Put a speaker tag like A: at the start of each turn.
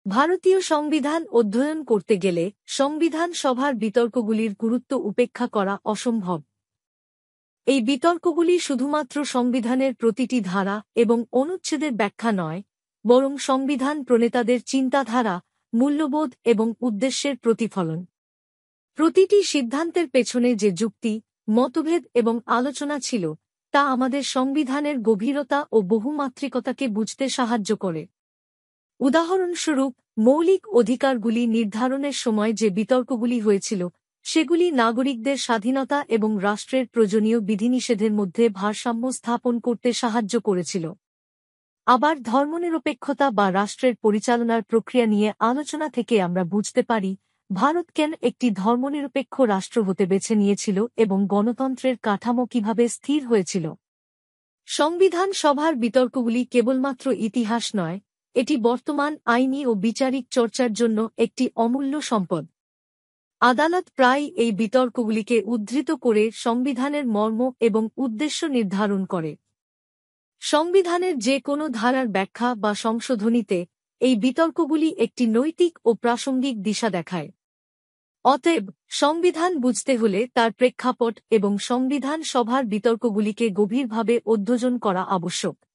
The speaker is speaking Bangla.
A: ভারতীয় সংবিধান অধ্যয়ন করতে গেলে সংবিধান সভার বিতর্কগুলির গুরুত্ব উপেক্ষা করা অসম্ভব। এই বিতর্কগুলি শুধুমাত্র সংবিধানের প্রতিটি ধারা এবং অনুচ্ছেদের ব্যাখ্যা নয়, বরং সংবিধান প্রণেতাদের চিন্তাধারা, মূল্যবোধ এবং উদ্দেশ্যের প্রতিফলন। প্রতিটি সিদ্ধান্তের পেছনে যে যুক্তি, মতভেদ এবং আলোচনা ছিল, তা আমাদের সংবিধানের গভীরতা ও বহুমাত্রিকতাকে বুঝতে সাহায্য করে। উদাহরণস্বরূপ, মৌলিক অধিকারগুলি নির্ধারণের সময় যে বিতর্কগুলি হয়েছিল, সেগুলি নাগরিকদের স্বাধীনতা এবং রাষ্ট্রের প্রয়োজনীয় বিধিনিষেধের মধ্যে ভারসাম্য স্থাপন করতে সাহায্য করেছিল। আবার ধর্মনিরপেক্ষতা বা রাষ্ট্রের পরিচালনার প্রক্রিয়া নিয়ে আলোচনা থেকে আমরা বুঝতে পারি, ভারত কেন একটি ধর্মনিরপেক্ষ রাষ্ট্র হতে বেছে নিয়েছিল এবং গণতন্ত্রের কাঠামো কিভাবে স্থির হয়েছিল। সংবিধান সভার বিতর্কগুলি কেবলমাত্র ইতিহাস নয়, এটি বর্তমান আইনি ও বিচারিক চর্চার জন্য একটি অমূল্য সম্পদ। আদালত প্রায় এই বিতর্কগুলিকে উদ্ধৃত করে সংবিধানের মর্ম এবং উদ্দেশ্য নির্ধারণ করে। সংবিধানের যে কোনো ধারার ব্যাখ্যা বা সংশোধনীতে এই বিতর্কগুলি একটি নৈতিক ও প্রাসঙ্গিক দিশা দেখায়। অতএব, সংবিধান বুঝতে হলে তার প্রেক্ষাপট এবং সংবিধান সভার বিতর্কগুলিকে গভীরভাবে অধ্যয়ন করা আবশ্যক।